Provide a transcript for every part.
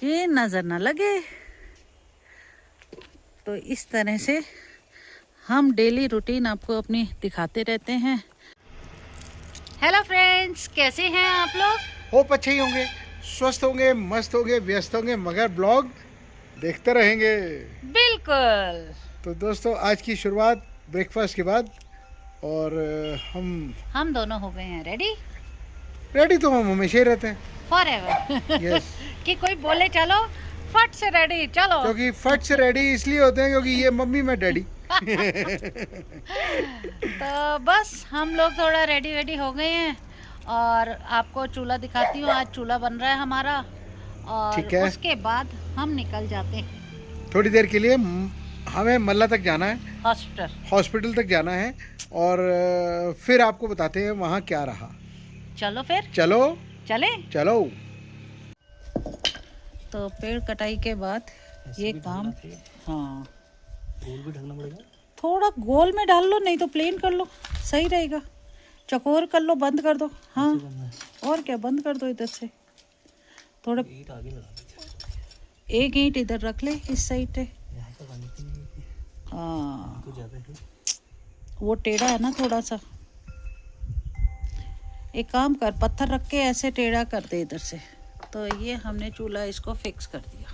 कि नजर न लगे। तो इस तरह से हम डेली रूटीन आपको अपनी दिखाते रहते हैं। हेलो फ्रेंड्स, कैसे हैं आप लोग? होप अच्छे ही होंगे, स्वस्थ होंगे, मस्त होंगे, व्यस्त होंगे, मगर ब्लॉग देखते रहेंगे। बिल्कुल। तो दोस्तों, आज की शुरुआत ब्रेकफास्ट के बाद, और हम दोनों हो गए हैं रेडी तो हम हमेशा ही रहते हैं फॉर एवर। यस। कि कोई बोले चलो फट से रेडी चलो, क्योंकि फट से रेडी इसलिए होते हैं क्योंकि ये मम्मी मैं डैडी। तो बस हम लोग थोड़ा रेडी वेडी हो गए हैं और आपको चूल्हा दिखाती हूँ। आज चूल्हा बन रहा है हमारा और ठीक है। उसके बाद हम निकल जाते हैं थोड़ी देर के लिए हमें मल्ला तक जाना है, हॉस्पिटल तक जाना है, और फिर आपको बताते हैं वहाँ क्या रहा। चलो फिर चले। चलो। तो पेड़ कटाई के बाद ये काम, हाँ गोल भी ढकना पड़ेगा। थोड़ा गोल में डाल लो, नहीं तो प्लेन कर लो, सही रहेगा। चकोर कर लो, बंद कर दो। हाँ और क्या, बंद कर दो इधर से। थोड़ा एक ईंट इधर रख ले इस साइड से। हाँ वो टेढ़ा है ना थोड़ा सा। एक काम कर, पत्थर रख के ऐसे टेढ़ा कर दे इधर से। तो ये हमने चूल्हा इसको फिक्स कर दिया।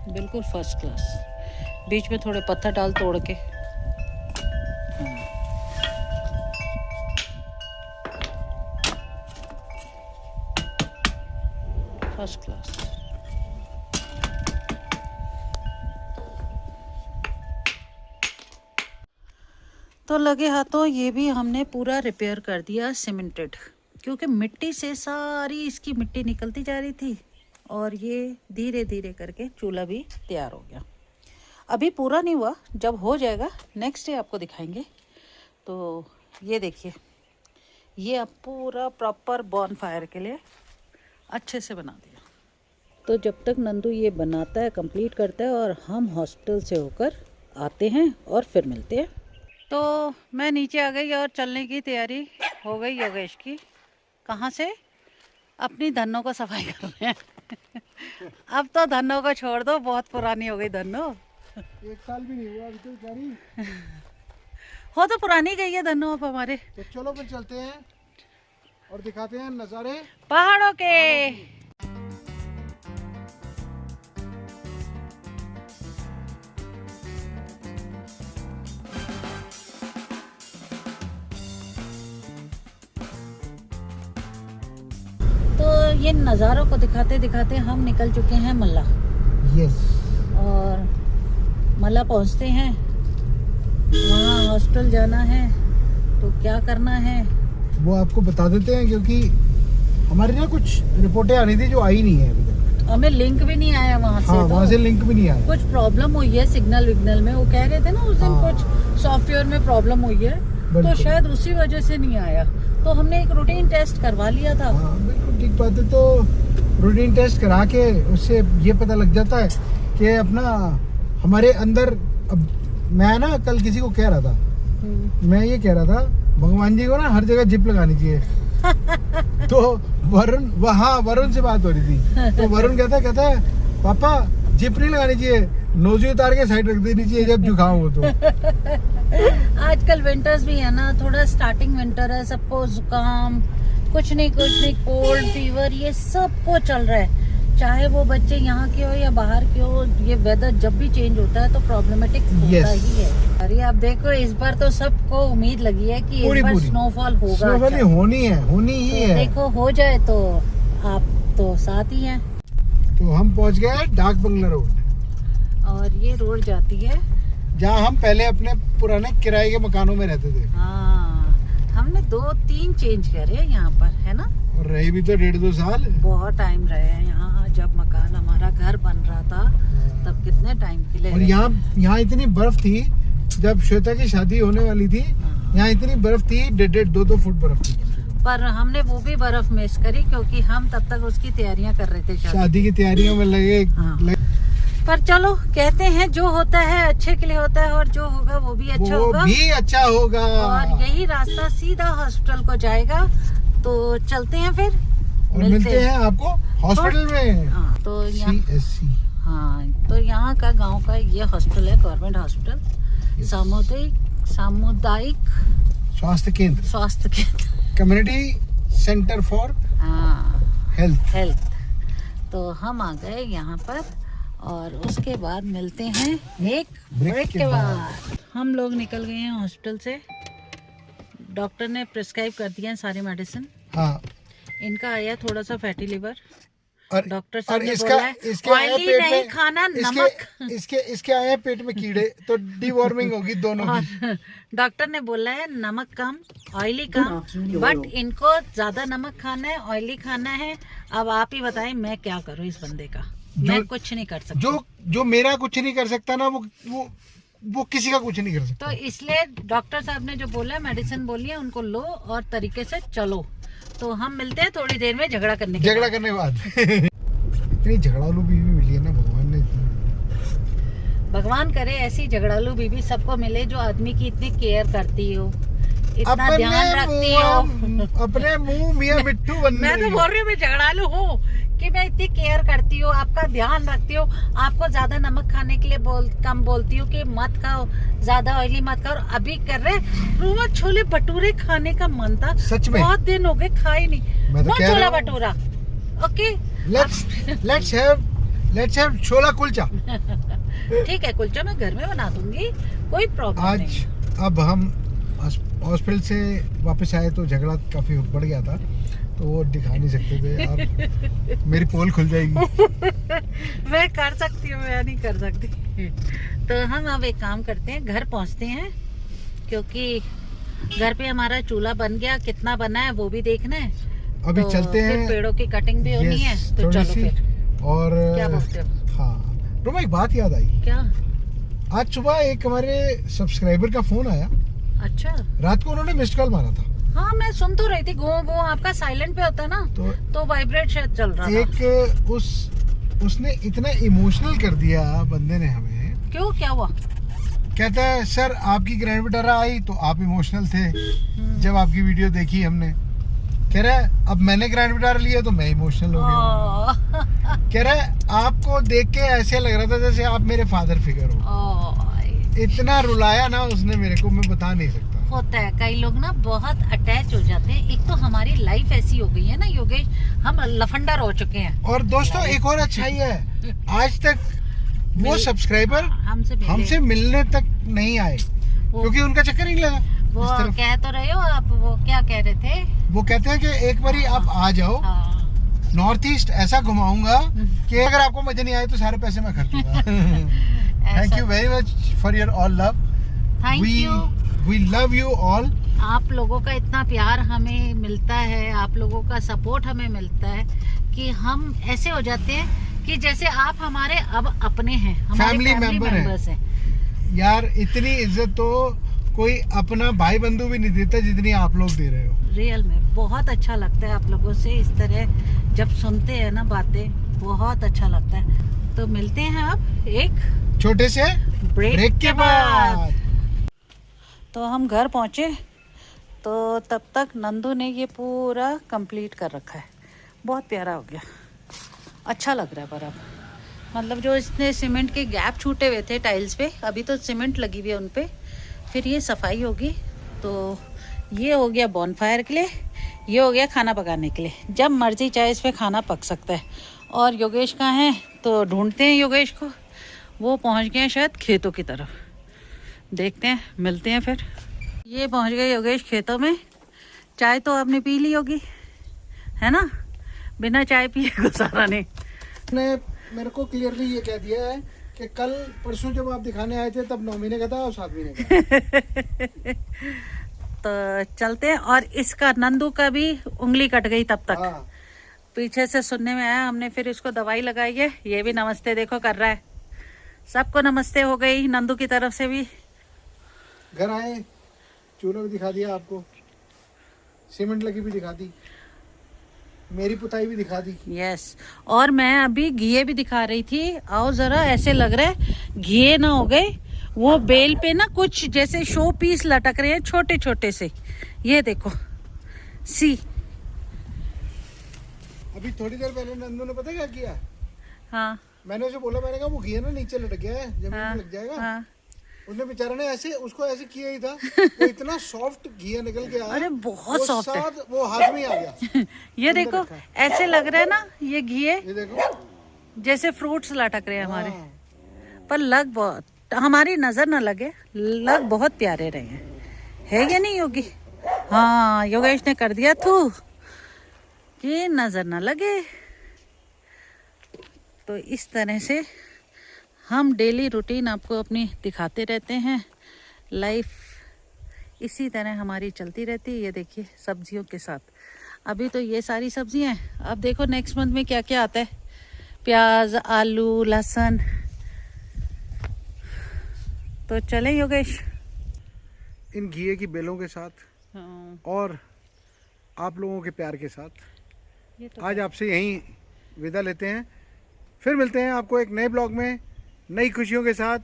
बिल्कुल फर्स्ट क्लास। बीच में थोड़े पत्थर डाल तोड़ के। First class. तो लगे हाथों ये भी हमने पूरा रिपेयर कर दिया, सीमेंटेड, क्योंकि मिट्टी से सारी इसकी मिट्टी निकलती जा रही थी और ये धीरे धीरे करके चूल्हा भी तैयार हो गया। अभी पूरा नहीं हुआ, जब हो जाएगा नेक्स्ट डे आपको दिखाएंगे। तो ये देखिए, ये अब पूरा प्रॉपर बॉन फायर के लिए अच्छे से बना दिया। तो जब तक नंदू ये बनाता है, कंप्लीट करता है, और हम हॉस्पिटल से होकर आते हैं और फिर मिलते हैं। तो मैं नीचे आ गई और चलने की तैयारी हो गई योगेश की। कहाँ से? अपनी धनों को सफाई कर रहे हैं। अब तो धनों को छोड़ दो, बहुत पुरानी हो गई धनों। 1 साल भी नहीं हुआ अभी तो बेचारी। हो तो पुरानी गई है धनों अब हमारे। तो चलो फिर चलते हैं और दिखाते हैं नज़ारे पहाड़ों के। तो ये नज़ारों को दिखाते दिखाते हम निकल चुके हैं मल्ला। यस। और मल्ला पहुंचते हैं, वहाँ हॉस्पिटल जाना है। तो क्या करना है वो आपको बता देते हैं, क्योंकि हमारी ना कुछ रिपोर्टें आनी थी जो आई नहीं है अभी तक। हमें लिंक भी नहीं आया वहाँ से। हाँ, वहाँ से लिंक भी नहीं आया। कुछ प्रॉब्लम हुई है सिग्नल विग्नल में, वो कह रहे थे ना उस दिन। कुछ सॉफ्टवेयर में प्रॉब्लम हुई है, तो शायद उसी वजह से नहीं आया। तो हमने एक रूटीन टेस्ट करवा लिया था। हाँ बिल्कुल ठीक बात है। तो रूटीन टेस्ट करा के उससे ये पता लग जाता है कि अपना हमारे अंदर। अब मैं ना कल किसी को कह रहा था, मैं ये कह रहा था भगवान जी को ना हर जगह जिप लगानी चाहिए। तो वरुण से बात हो रही थी, तो वरुण कहता है पापा जिप नहीं लगानी चाहिए, नोजी उतार के साइड रख देनी चाहिए जब जुकाम हो तो। आजकल विंटर्स भी है ना, थोड़ा स्टार्टिंग विंटर है, सबको जुकाम, कुछ नहीं कोल्ड फीवर, ये सबको चल रहा है। चाहे वो बच्चे यहाँ के हो या बाहर के हो, ये वेदर जब भी चेंज होता है तो प्रॉब्लमेटिक होता ही है। अरे आप देखो, इस बार तो सबको उम्मीद लगी है कि इस बार स्नोफॉल होगा। स्नोफॉल होनी ही है। देखो हो जाए तो आप तो साथ ही हैं। तो हम पहुँच गए डाक बंगला रोड, और ये रोड जाती है जहाँ हम पहले अपने पुराने किराए के मकानों में रहते थे। हाँ, हमने 2-3 चेंज करे हैं यहाँ पर, है ना। और रहे भी तो 1.5-2 साल। बहुत टाइम रहे हैं यहाँ। जब मकान हमारा घर बन रहा था तब कितना हैं टाइम के लिए। और यहाँ इतनी बर्फ थी जब श्वेता की शादी होने वाली थी, यहाँ इतनी बर्फ थी, 1.5-2 फुट बर्फ थी। पर हमने वो भी बर्फ मिस करी क्योंकि हम तब तक उसकी तैयारियां कर रहे थे, शादी की तैयारियों में लगे। पर चलो कहते हैं जो होता है अच्छे के लिए होता है, और जो होगा वो भी अच्छा होगा। वो भी अच्छा होगा। और यही रास्ता सीधा हॉस्पिटल को जाएगा। तो चलते हैं फिर, और मिलते हैं आपको हॉस्पिटल में। हाँ, तो CSC। हाँ, तो यहाँ का गांव का ये हॉस्पिटल है, गवर्नमेंट हॉस्पिटल, सामुदायिक स्वास्थ्य केंद्र, कम्युनिटी सेंटर फॉर हेल्थ। तो हम आ गए यहाँ पर, और उसके बाद मिलते हैं एक ब्रेक के बाद। हम लोग निकल गए हैं हॉस्पिटल से। डॉक्टर ने प्रिस्क्राइब कर दिया है सारे मेडिसिन। हाँ, इनका आया थोड़ा सा फैटी लिवर, और डॉक्टर साहब ने इसका बोला है ऑयली नहीं खाना, नमक। इसके आए हैं पेट में कीड़े, तो डिवॉर्मिंग होगी दोनों की। डॉक्टर ने बोला है नमक कम, ऑयली कम, बट इनको ज्यादा नमक खाना है, ऑयली खाना है। अब आप ही बताएं मैं क्या करूं इस बंदे का। मैं कुछ नहीं कर सकता। जो मेरा कुछ नहीं कर सकता ना, वो किसी का कुछ नहीं कर सकता। तो इसलिए डॉक्टर साहब ने जो बोला, मेडिसिन बोली है, उनको लो और तरीके से चलो। तो हम मिलते हैं थोड़ी देर में झगड़ा करने के बाद। इतनी झगड़ालू बीवी मिली है ना भगवान ने। भगवान करे ऐसी झगड़ालू बीवी सबको मिले जो आदमी की इतनी केयर करती हो, इतना ध्यान रखती हो। अपने मुंह मियां मिट्टू बनने। मैं तो बोल रही हूँ मैं झगड़ालू हूँ कि मैं इतनी केयर करती हूँ, आपका ध्यान रखती हूँ, आपको ज्यादा नमक खाने के लिए कम बोलती हूँ कि मत खाओ, ज्यादा ऑयली मत खाओ। अभी कर रहे रोमा छोले भटूरे खाने का मन था, सच में बहुत दिन हो गए खाए नहीं। मैं तो छोला भटूरा, ओके, लेट्स हैव छोला कुलचा। ठीक है, कुलचा मैं घर में बना दूंगी, कोई प्रॉब्लम नहीं। आज अब हम हॉस्पिटल से वापस आए तो झगड़ा काफी बढ़ गया था, तो वो दिखा नहीं सकते थे। अब मेरी पोल खुल जाएगी। मैं कर सकती हूँ, मैं नहीं कर सकती। तो हम अब एक काम करते हैं, घर पहुँचते हैं, क्योंकि घर पे हमारा चूल्हा बन गया, कितना बना है वो भी देखना है। अभी तो चलते हैं, पेड़ों की कटिंग भी होनी है, तो चलो फिर। और क्या बोलते हो? हाँ रोमा, एक बात याद आई। क्या? आज सुबह एक हमारे सब्सक्राइबर का फोन आया। अच्छा, रात को उन्होंने मिस्ड कॉल मारा था। हाँ, मैं सुन तो रही थी, गो आपका साइलेंट पे होता है ना, तो वाइब्रेट शायद चल रहा था। एक उसने इतना इमोशनल कर दिया बंदे ने हमें। क्यों, क्या हुआ? कहता है सर आपकी ग्रैंड बेटारा आई तो आप इमोशनल थे, जब आपकी वीडियो देखी हमने। कह रहा है अब मैंने ग्रैंड बेटारा लिया तो मैं इमोशनल हो गया। कह रहा है आपको देख के ऐसे लग रहा था जैसे आप मेरे फादर फिगर हो। इतना रुलाया ना उसने मेरे को, मैं बता नहीं सकता। होता है, कई लोग ना बहुत अटैच हो जाते हैं। एक तो हमारी लाइफ ऐसी हो गई है ना योगेश, हम लफंडर हो चुके हैं। और दोस्तों एक और अच्छाई है, आज तक वो सब्सक्राइबर हमसे मिलने तक नहीं आए, क्योंकि उनका चक्कर नहीं लगा। वो कह तो रहे हो आप, वो क्या कह रहे थे? वो कहते हैं कि एक बारी आप आ जाओ, नॉर्थ ईस्ट ऐसा घुमाऊंगा कि अगर आपको मजा नहीं आए तो सारे पैसे मैं खर्चूंगा। Thank you very much for your all love. Thank you, we love you all. आप लोगों का इतना प्यार हमें मिलता है, आप लोगों का सपोर्ट हमें मिलता है कि हम ऐसे हो जाते हैं कि जैसे आप हमारे अब अपने हैं, हमारे फैमिली मेंबर्स हैं। यार इतनी इज्जत तो कोई अपना भाई बंधु भी नहीं देता जितनी आप लोग दे रहे हो। रियल में बहुत अच्छा लगता है आप लोगों से इस तरह जब सुनते हैं ना बातें, बहुत अच्छा लगता है। तो मिलते हैं अब एक छोटे से ब्रेक के बाद। तो हम घर पहुंचे तो तब तक नंदू ने ये पूरा कंप्लीट कर रखा है, बहुत प्यारा हो गया, अच्छा लग रहा है। पर अब मतलब जो इसने सीमेंट के गैप छूटे हुए थे टाइल्स पे, अभी तो सीमेंट लगी हुई है उन पे, फिर ये सफाई होगी। तो ये हो गया बॉनफायर के लिए, ये हो गया खाना पकाने के लिए, जब मर्जी चाहे इस पे खाना पक सकता है। और योगेश कहाँ है तो ढूंढते हैं योगेश को, वो पहुंच गए हैं शायद खेतों की तरफ, देखते हैं, मिलते हैं फिर। ये पहुंच गए योगेश खेतों में। चाय तो आपने पी ली होगी, है ना? बिना चाय पिए गुजारा नहीं। मेरे को क्लियरली ये कह दिया है कि कल परसों जब आप दिखाने आए थे तब 9 महीने का था और 7 महीने का। तो चलते हैं। और इसका नंदू का भी उंगली कट गई तब तक। हाँ। पीछे से सुनने में आया, हमने फिर इसको दवाई लगाई है। ये भी नमस्ते देखो कर रहा है, सबको नमस्ते हो गई नंदू की तरफ से भी। घर आए, चूल्हा भी दिखा दिया आपको, सीमेंट लगी भी दिखा दी, मेरी पुताई भी दिखा दी। यस, और मैं अभी घिये भी दिखा रही थी। आओ जरा, ऐसे लग रहा है घिये ना हो गए। वो बेल पे ना कुछ जैसे शो पीस लटक रहे हैं छोटे छोटे से। ये देखो, सी। अभी थोड़ी देर पहले नंदू ने पता क्या किया, हाँ मैंने उसे बोला, मैंने कहा वो घी ना नीचे लटक गया है, जमीन हाँ, में लग जाएगा। हाँ। उसने बेचारा ने ऐसे उसको ऐसे किया ही था, वो इतना सॉफ्ट घी निकल के आया। अरे बहुत सॉफ्ट है। वो हाथ में ही आ गया। ये देखो, ऐसे लग रहा है ना ये घिये ये देखो, जैसे फ्रूट्स लटक रहे हैं हमारे। हाँ। पर लग बहुत, हमारी नजर ना लगे, लग बहुत प्यारे रहे हैं। है या नहीं योगी? हाँ, योगेश ने कर दिया तू कि नजर ना लगे। तो इस तरह से हम डेली रूटीन आपको अपनी दिखाते रहते हैं। लाइफ इसी तरह हमारी चलती रहती है। ये देखिए, सब्जियों के साथ अभी तो ये सारी सब्जियां हैं। अब देखो नेक्स्ट मंथ में क्या क्या आता है। प्याज, आलू, लहसुन। तो चलें योगेश। इन घिये की बेलों के साथ हाँ, और आप लोगों के प्यार के साथ ये तो आज आपसे यहीं विदा लेते हैं। फिर मिलते हैं आपको एक नए ब्लॉग में, नई खुशियों के साथ,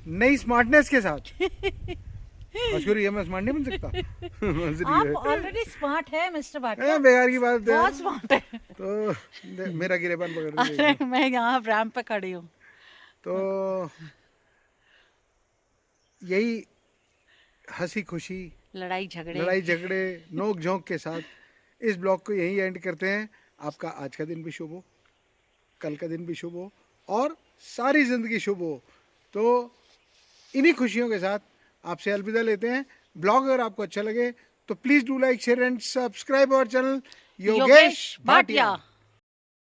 नई स्मार्टनेस के साथ। मशहूरी है, मैं स्मार्ट नहीं बन सकता। आप ऑलरेडी स्मार्ट है मिस्टर भाटिया, बेकार की बात है। बहुत स्मार्ट है। तो मेरा गिरेबान पकड़ लीजिए। अरे मैं यहाँ रैंप पे खड़ी हूँ। तो यही हंसी खुशी, लड़ाई झगड़े, नोक झोंक के साथ इस ब्लॉग को यहीं एंड करते हैं। आपका आज का दिन भी शुभ हो, कल का दिन भी शुभ हो और सारी जिंदगी शुभ हो। तो इन्हीं खुशियों के साथ आपसे अलविदा लेते हैं। ब्लॉग अगर आपको अच्छा लगे तो please do like, share and subscribe our channel Yogesh Bhatia.